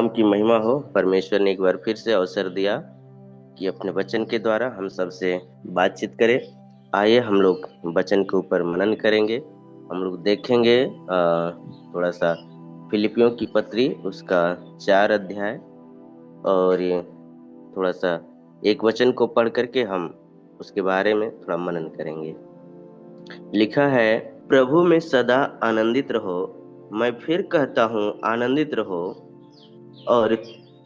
नाम की महिमा हो। परमेश्वर ने एक बार फिर से अवसर दिया कि अपने वचन के द्वारा हम सबसे बातचीत करें। आइए हम लोग वचन के ऊपर मनन करेंगे। हम लोग देखेंगे थोड़ा सा फिलिपियों की पत्री उसका 4 अध्याय, और ये थोड़ा सा एक वचन को पढ़ करके हम उसके बारे में थोड़ा मनन करेंगे। लिखा है, प्रभु में सदा आनंदित रहो। मैं फिर कहता हूँ, आनंदित रहो। और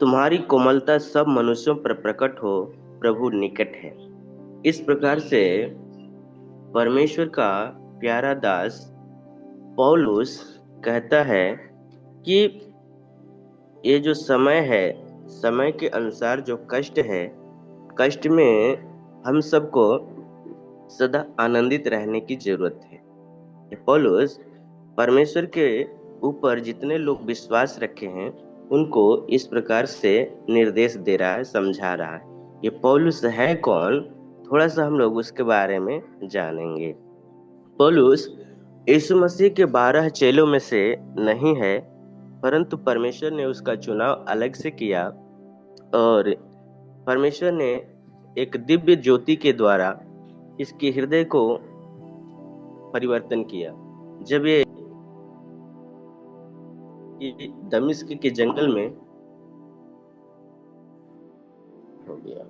तुम्हारी कोमलता सब मनुष्यों पर प्रकट हो, प्रभु निकट है। इस प्रकार से परमेश्वर का प्यारा दास पौलुस कहता है कि ये जो समय है, समय के अनुसार जो कष्ट है, कष्ट में हम सबको सदा आनंदित रहने की जरूरत है। ये पौलुस परमेश्वर के ऊपर जितने लोग विश्वास रखे हैं उनको इस प्रकार से निर्देश दे रहा है, समझा रहा है। ये पौलुस है कौन, थोड़ा सा हम लोग उसके बारे में जानेंगे। पौलुस यीशु मसीह के 12 चेलों में से नहीं है, परंतु परमेश्वर ने उसका चुनाव अलग से किया, और परमेश्वर ने एक दिव्य ज्योति के द्वारा इसके हृदय को परिवर्तन किया। जब ये दमिश्क के जंगल में हो गया।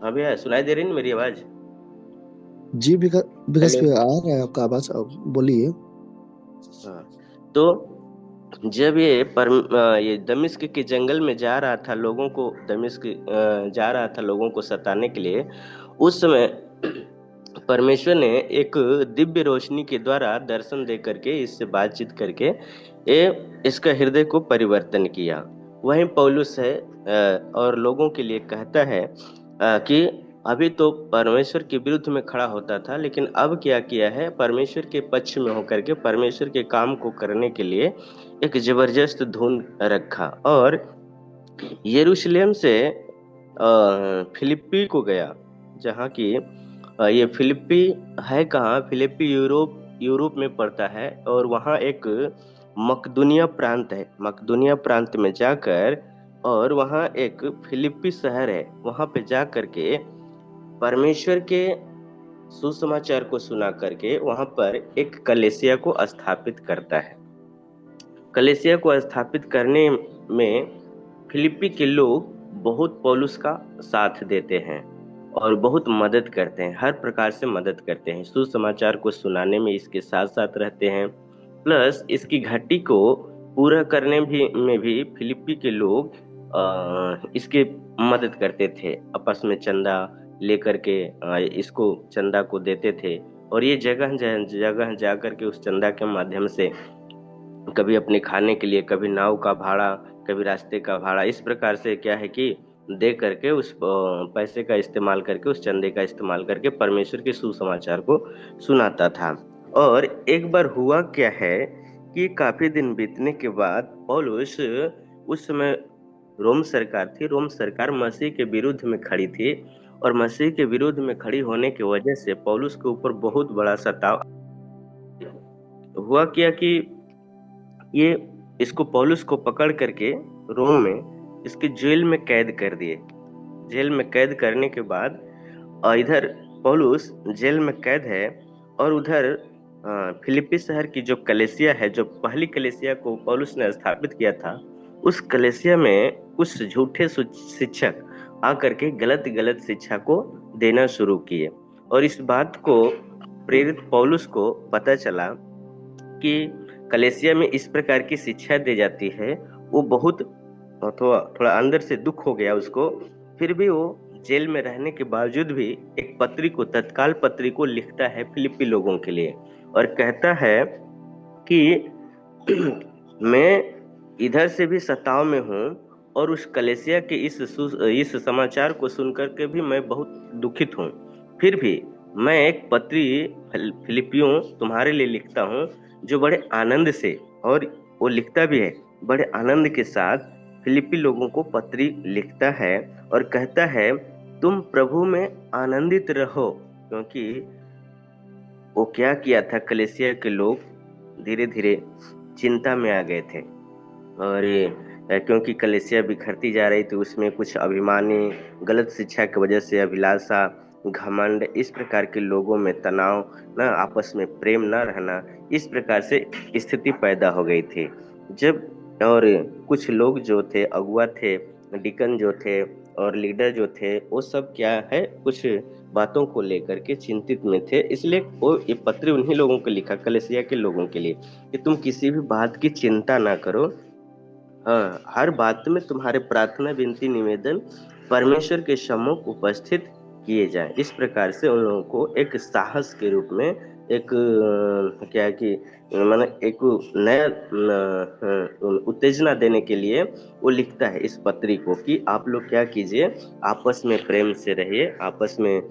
हाँ भैया, सुनाई दे रही है ना मेरी आवाज? जी विकास हेलो। पे आ रहा है आपका आवाज, अब बोलिए। हाँ, तो जब ये दमिश्क के जंगल में जा रहा था, लोगों को दमिश्क जा रहा था लोगों को सताने के लिए, उस समय परमेश्वर ने एक दिव्य रोशनी के द्वारा दर्शन दे करके, इससे बातचीत करके इसका हृदय को परिवर्तन किया। वहीं पौलुस है और लोगों के लिए कहता है कि अभी तो परमेश्वर के विरुद्ध में खड़ा होता था, लेकिन अब क्या किया है, परमेश्वर के पक्ष में होकर के परमेश्वर के काम को करने के लिए एक जबरदस्त धुन रखा, और यरूशलेम से फिलिप्पी को गया। जहाँ की ये फिलिप्पी है कहाँ? फिलिप्पी यूरोप यूरोप में पड़ता है, और वहाँ एक मकदूनिया प्रांत है। मकदूनिया प्रांत में जाकर, और वहाँ एक फिलिप्पी शहर है, वहाँ पे जा करके परमेश्वर के सुसमाचार को सुना करके वहाँ पर एक कलीसिया को स्थापित करता है। कलीसिया को स्थापित करने में फिलिप्पी के लोग बहुत पौलुस का साथ देते हैं और बहुत मदद करते हैं, हर प्रकार से मदद करते हैं, सुसमाचार को सुनाने में इसके साथ साथ रहते हैं। प्लस इसकी घाटी को पूरा करने में भी फिलिप्पी के लोग इसके मदद करते थे, आपस में चंदा लेकर के इसको चंदा को देते थे, और ये जगह जगह जा करके उस चंदा के माध्यम से कभी अपने खाने के लिए, कभी नाव का भाड़ा, कभी रास्ते का भाड़ा, इस प्रकार से क्या है कि दे करके उस पैसे का इस्तेमाल करके, उस चंदे का इस्तेमाल करके परमेश्वर के सुसमाचार को सुनाता था। और एक बार हुआ क्या है कि काफी दिन बीतने के बाद पौलुस, उस समय रोम सरकार थी, रोम सरकार मसीह के विरुद्ध में खड़ी थी, और मसीह के विरुद्ध में खड़ी होने की वजह से पौलुस के ऊपर बहुत बड़ा सताव हुआ। क्या कि ये इसको, पौलुस को पकड़ करके रोम में इसके जेल में कैद कर दिए। जेल में कैद करने के बाद इधर पौलुस जेल में कैद है, और उधर फिलिप्पी शहर की जो कलीसिया है, जो पहली कलीसिया को पौलुस ने स्थापित किया था, उस कलीसिया में कुछ झूठे शिक्षक आकर के गलत गलत शिक्षा को देना शुरू किए, और इस बात को प्रेरित पौलुस को पता चला कि कलेसिया में इस प्रकार की शिक्षा दी जाती है। वो बहुत थोड़ा थोड़ा अंदर से दुख हो गया उसको। फिर भी वो जेल में रहने के बावजूद भी एक पत्री को, तत्काल पत्री को लिखता है फिलिप्पी लोगों के लिए, और कहता है कि मैं इधर से भी सताव में हूँ, और उस कलेसिया के इस समाचार को सुनकर के भी मैं बहुत दुखित हूँ। फिर भी मैं एक पत्री फिलिपियों तुम्हारे लिए लिखता हूँ, जो बड़े आनंद से, और वो लिखता भी है बड़े आनंद के साथ, फिलिपी लोगों को पत्री लिखता है और कहता है, तुम प्रभु में आनंदित रहो। क्योंकि वो क्या किया था, कलेसिया के लोग धीरे धीरे चिंता में आ गए थे। और क्योंकि कलेसिया बिखरती जा रही थी, उसमें कुछ अभिमानी, गलत शिक्षा की वजह से अभिलाषा, घमंड, इस प्रकार के लोगों में तनाव, न आपस में प्रेम न रहना, इस प्रकार से स्थिति पैदा हो गई थी। जब और कुछ लोग जो थे, अगुआ थे, डिकन जो थे और लीडर जो थे, वो सब क्या है, कुछ बातों को लेकर के चिंतित में थे। इसलिए वो ये पत्र उन्हीं लोगों को लिखा, कलेसिया के लोगों के लिए, कि तुम किसी भी बात की चिंता ना करो। हाँ, हर बात में तुम्हारे प्रार्थना, विनती, निवेदन परमेश्वर के सम्मुख उपस्थित किए जाएं। इस प्रकार से उन लोगों को एक साहस के रूप में, एक क्या है कि माने एक नया उत्तेजना देने के लिए वो लिखता है इस पत्री को, कि आप लोग क्या कीजिए, आपस में प्रेम से रहिए, आपस में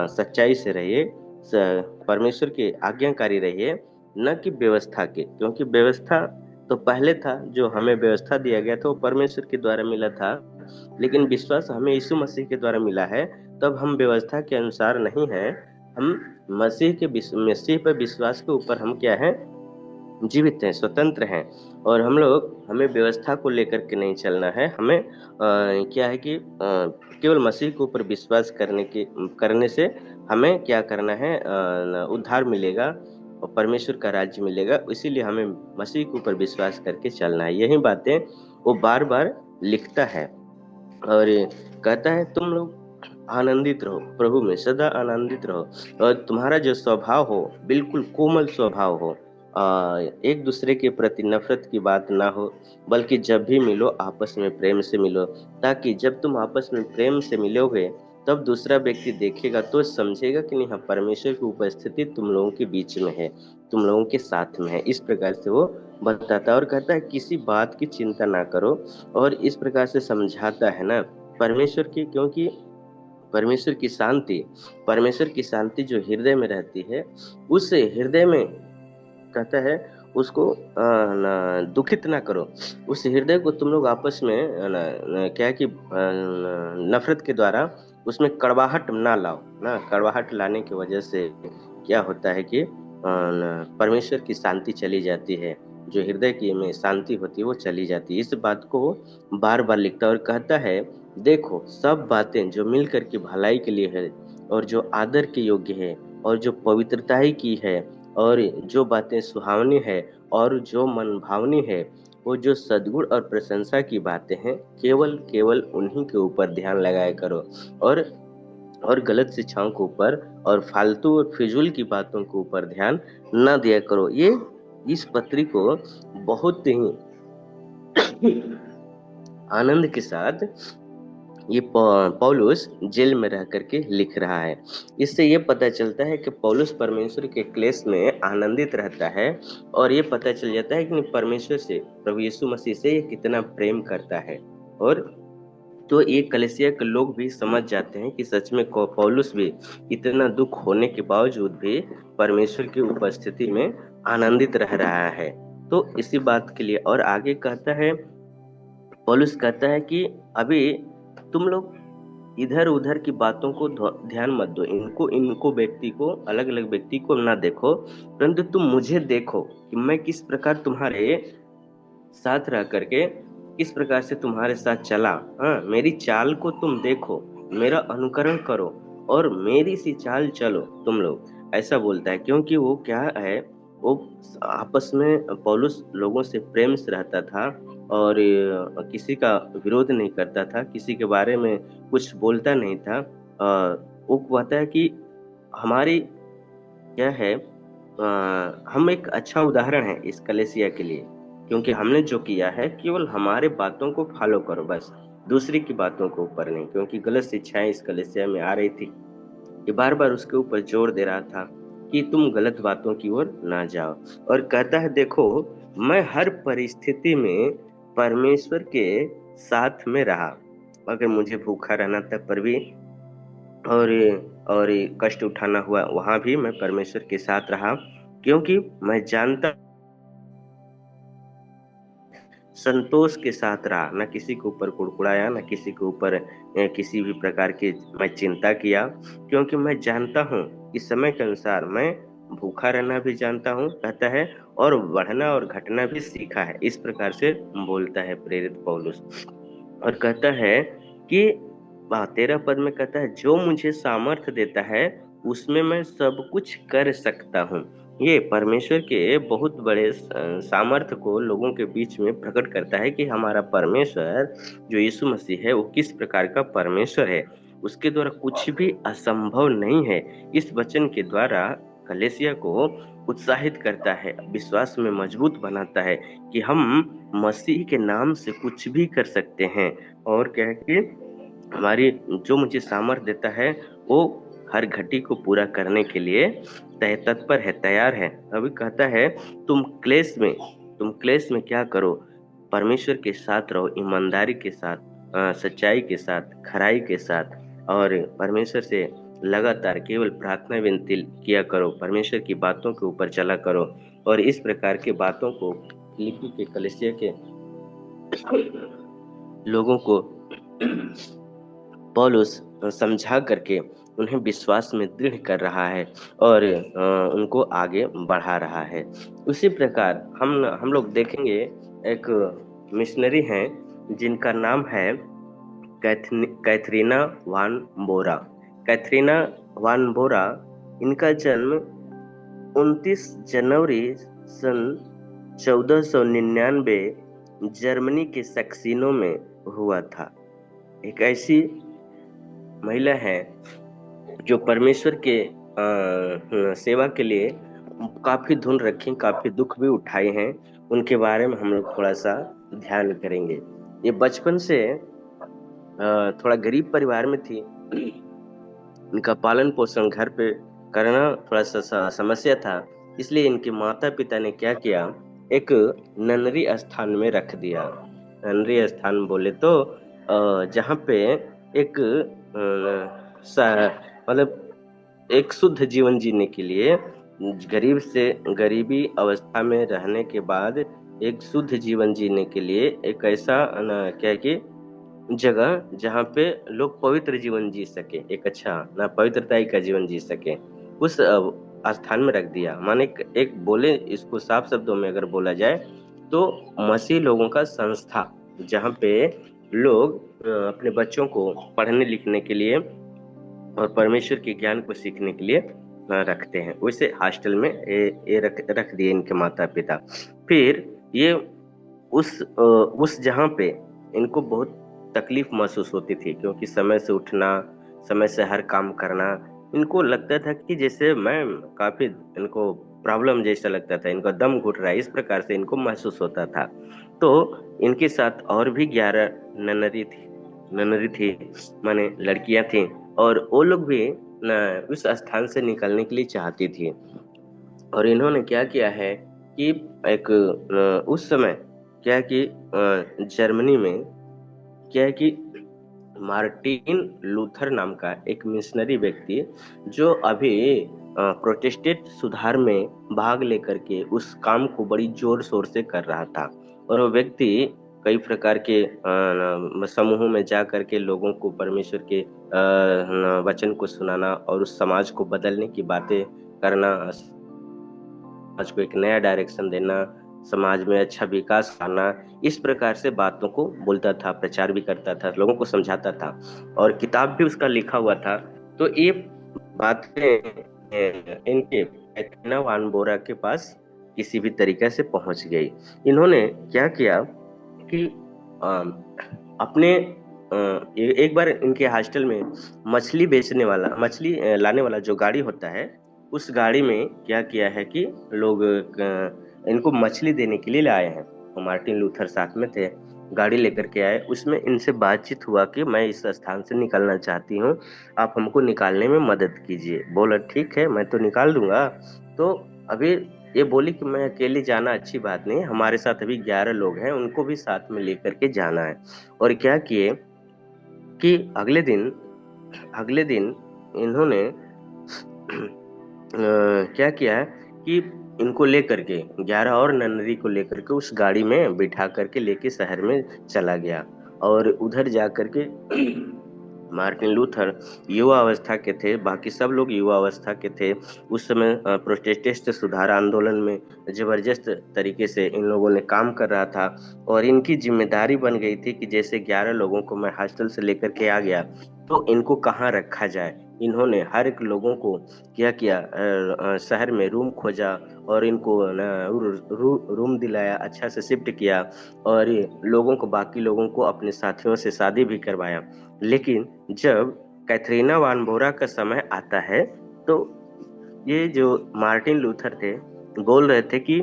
सच्चाई से रहिए, परमेश्वर के आज्ञाकारी रहिए, न कि व्यवस्था के। क्योंकि व्यवस्था तो पहले था, जो हमें व्यवस्था दिया गया था वो परमेश्वर के द्वारा मिला था, लेकिन विश्वास हमें यीशु मसीह के द्वारा मिला है। तब हम व्यवस्था के अनुसार नहीं है, हम मसीह पर विश्वास के ऊपर हम क्या है, जीवित हैं, स्वतंत्र हैं। और हम लोग, हमें व्यवस्था को लेकर के नहीं चलना है, हमें क्या है कि केवल मसीह के ऊपर विश्वास करने से हमें क्या करना है, उद्धार मिलेगा और परमेश्वर का राज्य मिलेगा। इसीलिए हमें मसीह के ऊपर विश्वास करके चलना है। यही बातें वो बार बार लिखता है और कहता है तुम लोग आनंदित रहो, प्रभु में सदा आनंदित रहो, और तुम्हारा जो स्वभाव हो बिल्कुल कोमल स्वभाव हो। एक दूसरे के प्रति नफरत की बात ना हो, बल्कि जब भी मिलो आपस में प्रेम से मिलो, ताकि जब तुम आपस में प्रेम से मिलोगे तब दूसरा व्यक्ति देखेगा तो समझेगा कि नहीं, हाँ, परमेश्वर की उपस्थिति तुम लोगों के बीच में है, तुम लोगों के साथ में है। इस प्रकार से वो बताता है और कहता है किसी बात की चिंता ना करो, और इस प्रकार से समझाता है ना परमेश्वर की, क्योंकि परमेश्वर की शांति, परमेश्वर की शांति जो हृदय में रहती है, उस हृदय में कहता है उसको दुखित ना करो। उस हृदय को तुम लोग आपस में क्या है कि नफरत के द्वारा उसमें कड़वाहट ना लाओ ना। कड़वाहट लाने की वजह से क्या होता है कि परमेश्वर की शांति चली जाती है, जो हृदय की में शांति होती है वो चली जाती है। इस बात को बार बार लिखता है और कहता है देखो, सब बातें जो मिल करके भलाई के लिए है, और जो आदर के योग्य है, और जो पवित्रता ही की है, और जो बातें सुहावनी है, और जो मन भावनी है, वो जो सद्गुण और प्रशंसा की बातें हैं, केवल केवल उन्हीं के ऊपर ध्यान लगाया करो, और गलत शिक्षाओं के ऊपर और फालतू और फिजूल की बातों के ऊपर ध्यान न दिया करो। ये इस पत्री को बहुत ही आनंद के साथ ये पौलुस जेल में रह करके लिख रहा है। इससे ये पता चलता है कि पौलुस परमेश्वर के क्लेश में आनंदित रहता है, और ये पता चल जाता है कि परमेश्वर से, प्रभु यीशु मसीह से ये कितना प्रेम करता है। और तो ये कलीसिया के लोग भी समझ जाते हैं कि सच में पौलुस भी इतना दुख होने के बावजूद भी परमेश्वर की उपस्थिति में आनंदित रह रहा है। तो इसी बात के लिए और आगे कहता है, पौलुस कहता है कि अभी तुम लोग इधर उधर की बातों को ध्यान मत दो, इनको इनको व्यक्ति को, अलग अलग व्यक्ति को ना देखो, परंतु तुम मुझे देखो कि मैं किस प्रकार तुम्हारे साथ रह करके किस प्रकार से तुम्हारे साथ चला। हाँ, मेरी चाल को तुम देखो, मेरा अनुकरण करो और मेरी सी चाल चलो तुम लोग, ऐसा बोलता है। क्योंकि वो क्या है, वो आपस में पौलुस लोगों से प्रेम से रहता था, और किसी का विरोध नहीं करता था, किसी के बारे में कुछ बोलता नहीं था। वो कहता है कि हमारी क्या है, हम एक अच्छा उदाहरण है इस कलेसिया के लिए, क्योंकि हमने जो किया है केवल हमारे बातों को फॉलो करो बस, दूसरी की बातों को ऊपर नहीं। क्योंकि गलत शिक्षाएं इस कलेसिया में आ रही थी, ये बार बार उसके ऊपर जोर दे रहा था कि तुम गलत बातों की ओर ना जाओ। और कहता है देखो, मैं हर परिस्थिति में परमेश्वर के साथ में रहा, अगर मुझे भूखा रहना था पर भी, और कष्ट उठाना हुआ वहां भी मैं परमेश्वर के साथ रहा, क्योंकि मैं जानता संतोष के साथ रहा, न किसी के ऊपर कुड़कुड़ाया, न किसी के ऊपर किसी भी प्रकार की मैं चिंता किया, क्योंकि मैं जानता हूँ कि समय के अनुसार मैं भूखा रहना भी जानता हूँ, कहता है, और बढ़ना और घटना भी सीखा है। इस प्रकार से बोलता है प्रेरित पौलुस। और कहता है कि 13 पद में कहता है, जो मुझे सामर्थ्य देता है उसमें मैं सब कुछ कर सकता हूँ। ये परमेश्वर के बहुत बड़े सामर्थ्य को लोगों के बीच में प्रकट करता है कि हमारा परमेश्वर जो यीशु मसीह है वो किस प्रकार का परमेश्वर है। उसके द्वारा कुछ भी असंभव नहीं है। इस वचन के द्वारा कलीसिया को उत्साहित करता है, विश्वास में मजबूत बनाता है कि हम मसीह के नाम से कुछ भी कर सकते हैं। और क्या है कि हमारी जो मुझे सामर्थ्य देता है वो हर घटी को पूरा करने के लिए तत्पर है, तैयार है। अभी कहता है, तुम क्लेश में तुम क्लेश में क्या करो, परमेश्वर के साथ रहो, ईमानदारी के साथ, सच्चाई के साथ, खराई के साथ, और परमेश्वर से लगातार केवल प्रार्थना विनती किया करो, परमेश्वर की बातों के ऊपर चला करो। और इस प्रकार के बातों को फिलिप्पी के कलीसिया के लोगों को पौलुस समझा करके उन्हें विश्वास में दृढ़ कर रहा है और उनको आगे बढ़ा रहा है। उसी प्रकार हम लोग देखेंगे, एक मिशनरी हैं जिनका नाम है कैथरीना वान बोरा। कैथरीना वान बोरा, इनका जन्म 29 जनवरी सन 1499 जर्मनी के सक्सीनो में हुआ था। एक ऐसी महिला है जो परमेश्वर के सेवा के लिए काफी धुन रखी, काफी दुख भी उठाए हैं। उनके बारे में हम लोग थोड़ा सा ध्यान करेंगे। ये बचपन से थोड़ा गरीब परिवार में थी। इनका पालन पोषण घर पे करना थोड़ा सा समस्या था, इसलिए इनके माता पिता ने क्या किया, एक ननरी स्थान में रख दिया। ननरी स्थान बोले तो जहाँ पे एक मतलब एक शुद्ध जीवन जीने के लिए, गरीब से गरीबी अवस्था में रहने के बाद एक शुद्ध जीवन जीने के लिए एक ऐसा क्या कि जगह जहाँ पे लोग पवित्र जीवन जी सके, एक अच्छा ना पवित्रता का जीवन जी सके, उस स्थान में रख दिया। माने एक बोले इसको साफ शब्दों में अगर बोला जाए तो मसीह लोगों का संस्था, जहाँ पे लोग अपने बच्चों को पढ़ने लिखने के लिए और परमेश्वर के ज्ञान को सीखने के लिए रखते हैं। वैसे हॉस्टल में ये रख दिए इनके माता पिता। फिर ये उस जहाँ पे इनको बहुत तकलीफ महसूस होती थी, क्योंकि समय से उठना, समय से हर काम करना, इनको लगता था कि जैसे मैं काफी, इनको प्रॉब्लम जैसा लगता था, इनको दम घुट रहा है, इस प्रकार से इनको महसूस होता था। तो इनके साथ और भी 11 ननरी थी माने लड़कियां थी, और वो लोग भी उस स्थान से निकलने के लिए चाहती थी। और इन्होंने क्या किया है कि एक उस समय क्या है कि जर्मनी में क्या है कि मार्टिन लूथर नाम का एक मिशनरी व्यक्ति, जो अभी प्रोटेस्टेंट सुधार में भाग लेकर के उस काम को बड़ी जोर शोर से कर रहा था। और वो व्यक्ति कई प्रकार के समूहों में जा करके लोगों को परमेश्वर के वचन को सुनाना और उस समाज को बदलने की बातें करना, समाज को एक नया डायरेक्शन देना, समाज में अच्छा विकास लाना, इस प्रकार से बातों को बोलता था, प्रचार भी करता था, लोगों को समझाता था, और किताब भी उसका लिखा हुआ था। तो ये बातें इनके कैथरीना वान बोरा के पास किसी भी तरीके से पहुंच गई। इन्होंने क्या किया कि अपने एक बार इनके हॉस्टल में मछली बेचने वाला, मछली लाने वाला जो गाड़ी होता है, उस गाड़ी में क्या किया है कि लोग इनको मछली देने के लिए लाए हैं। तो मार्टिन लूथर साथ में थे, गाड़ी लेकर के आए। उसमें इनसे बातचीत हुआ कि मैं इस स्थान से निकलना चाहती हूँ, आप हमको निकालने में मदद कीजिए। बोला ठीक है, मैं तो निकाल दूंगा। तो अभी ये बोली कि मैं अकेले जाना अच्छी बात नहीं, हमारे साथ अभी 11 लोग हैं, उनको भी साथ में लेकर के जाना है। और क्या किए कि अगले दिन इन्होंने क्या किया है कि इनको लेकर के 11 और ननरी को लेकर के उस गाड़ी में बिठा करके लेके शहर में चला गया, और उधर जा करके मार्टिन लूथर युवा अवस्था के थे, बाकी सब लोग युवा अवस्था के थे। उस समय प्रोटेस्टेंट सुधार आंदोलन में जबरदस्त तरीके से इन लोगों ने काम कर रहा था और इनकी जिम्मेदारी बन गई थी कि जैसे 11 लोगों को मैं हॉस्टल से लेकर के आ गया तो इनको कहाँ रखा जाए। इन्होंने हर एक लोगों को क्या किया, शहर में रूम खोजा और इनको रूम दिलाया, अच्छा से शिफ्ट किया और लोगों को, बाकी लोगों को अपने साथियों से शादी भी करवाया। लेकिन जब कैथरीना वान बोरा का समय आता है तो ये जो मार्टिन लूथर थे बोल रहे थे कि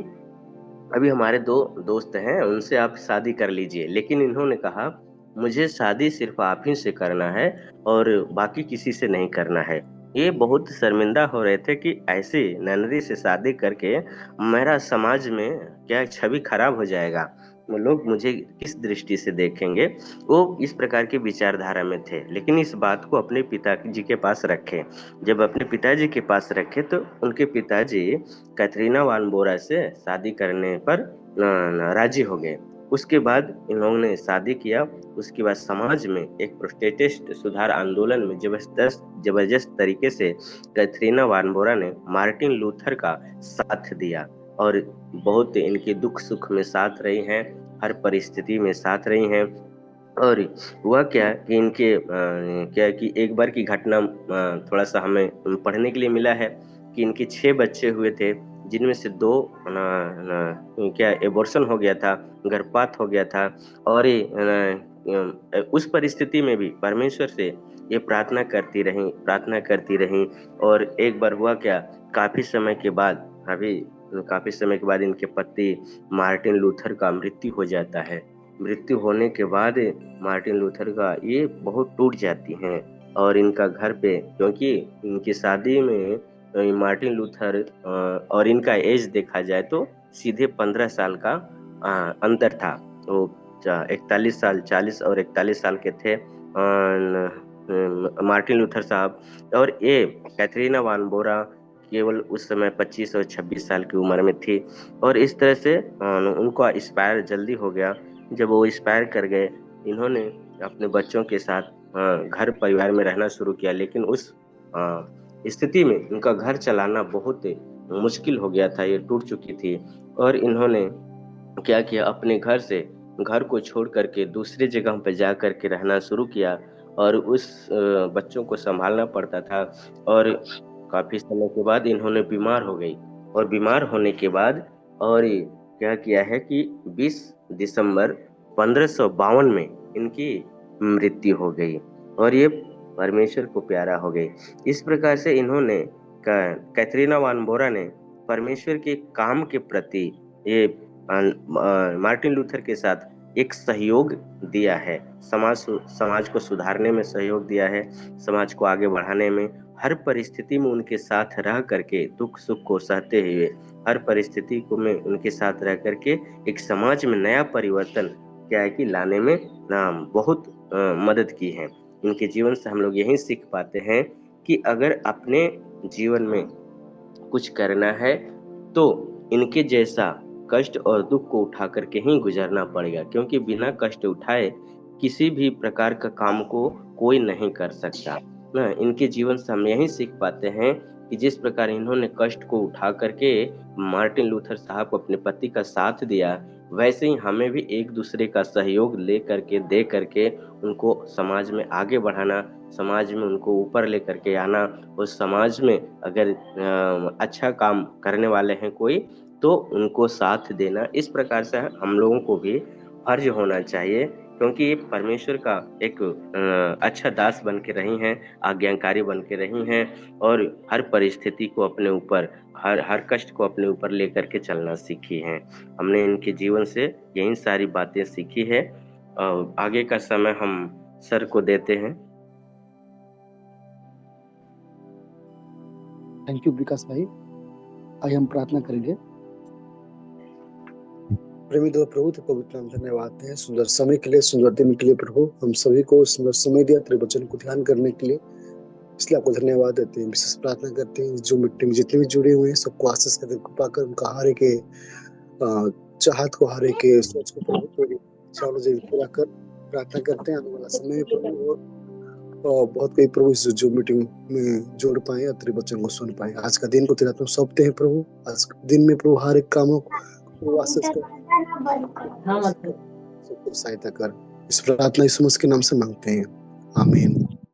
अभी हमारे दो दोस्त हैं, उनसे आप शादी कर लीजिए। लेकिन इन्होंने कहा मुझे शादी सिर्फ आप ही से करना है और बाकी किसी से नहीं करना है। ये बहुत शर्मिंदा हो रहे थे कि ऐसे ननरी से शादी करके मेरा समाज में क्या छवि खराब हो जाएगा, लोग मुझे किस दृष्टि से देखेंगे। वो इस प्रकार की विचारधारा में थे, लेकिन इस बात को अपने पिताजी के पास रखे। जब अपने पिताजी के पास रखे तो उनके पिताजी कैथरीना वान बोरा से शादी करने पर राजी हो गए। उसके बाद इन लोगों ने शादी किया। उसके बाद समाज में एक प्रोटेस्टेंट सुधार आंदोलन में जबरदस्त तरीके से कैथरीना वान बोरा ने मार्टिन लूथर का साथ दिया और बहुत इनके दुख सुख में साथ रही हैं, हर परिस्थिति में साथ रही हैं। और हुआ क्या कि इनके क्या कि एक बार की घटना थोड़ा सा हमें पढ़ने के लिए मिला है कि इनके 6 बच्चे हुए थे, जिनमें से 2 क्या एबॉर्शन हो गया था, गर्भपात हो गया था। और उस परिस्थिति में भी परमेश्वर से ये प्रार्थना करती रही। और एक बार हुआ क्या, काफी समय के बाद इनके पति मार्टिन लूथर का मृत्यु हो जाता है। मृत्यु होने के बाद मार्टिन लूथर का ये बहुत टूट जाती हैं और इनका घर पे, क्योंकि इनकी शादी में मार्टिन लूथर और इनका एज देखा जाए तो सीधे 15 साल का अंतर था। तो 41 साल, 40 और 41 साल के थे मार्टिन लूथर साहब। और ये कैथरीना वान बोरा केवल उस समय 25 और 26 साल की उम्र में थी। और इस तरह से उनको एक्सपायर जल्दी हो गया। जब वो एक्सपायर कर गए, इन्होंने अपने बच्चों के साथ घर परिवार में रहना शुरू किया। लेकिन उस स्थिति में उनका घर चलाना बहुत मुश्किल हो गया था, ये टूट चुकी थी। और इन्होंने क्या किया, अपने घर को छोड़ करके दूसरे जगह पर जा करके रहना शुरू किया और उस बच्चों को संभालना पड़ता था। और काफी समय के बाद इन्होंने बीमार हो गई और बीमार होने के बाद और क्या किया है कि 20 दिसंबर 1552 में इनकी मृत्यु हो गई और ये परमेश्वर को प्यारा हो गई। इस प्रकार से इन्होंने कैथरीना वान बोरा ने परमेश्वर के काम के प्रति ये मार्टिन लूथर के साथ एक सहयोग दिया है। समाज को सुधारने में सहयोग दिया है, समाज को आगे बढ़ाने में। हर परिस्थिति में उनके साथ रह करके, दुख सुख को सहते हुए हर परिस्थिति को में उनके साथ रह करके एक समाज में नया परिवर्तन क्या है कि लाने में बहुत मदद की है। इनके जीवन से हम लोग यही सीख पाते हैं कि अगर अपने जीवन में कुछ करना है तो इनके जैसा कष्ट और दुख को उठा करके ही गुजरना पड़ेगा, क्योंकि बिना कष्ट उठाए किसी भी प्रकार का काम को कोई नहीं कर सकता ना। इनके जीवन से हम यही सीख पाते हैं कि जिस प्रकार इन्होंने कष्ट को उठा करके मार्टिन लूथर साहब को अपने पति का साथ दिया, वैसे ही हमें भी एक दूसरे का सहयोग ले करके दे करके उनको समाज में आगे बढ़ाना, समाज में उनको ऊपर ले करके आना। उस समाज में अगर अच्छा काम करने वाले हैं कोई तो उनको साथ देना। इस प्रकार से हम लोगों को भी फर्ज होना चाहिए, क्योंकि ये परमेश्वर का एक अच्छा दास बन के रही हैं, आज्ञाकारी बन के रही हैं और हर परिस्थिति को अपने ऊपर, हर कष्ट को अपने ऊपर लेकर के चलना सीखी हैं। हमने इनके जीवन से यही सारी बातें सीखी है। आगे का समय हम सर को देते हैं। थैंक यू विकास भाई। आइए हम प्रार्थना करेंगे। प्रेमी दो प्रभु तेरे पवित्र नाम धन्यवाद है सुंदर समय के लिए, सुंदर दिन के लिए प्रभु। हम सभी को सुंदर समय दिया तेरे वचन को ध्यान करने के लिए, इसलिए आपको धन्यवाद देते हैं। विशेष प्रार्थना करते हैं जो मिट्टी में जितने भी जुड़े हुए हैं सबको आशीष कर कृपा कर, उनका हारे के चाहत को, हारे के सोच को प्रभु पूरा कर। प्रार्थना करते हैं आने वाला समय प्रभु और बहुत कोई प्रभु इस जो मीटिंग में जोड़ पाए और तेरे वचन को सुन पाए। आज का दिन को तेरे हाथ में सौंपते हैं प्रभु। आज के दिन में प्रभु हर एक कामों को आशीष कर, सबको सहायता कर। इस प्रार्थना यीशु मसीह के नाम से मांगते हैं, आमीन।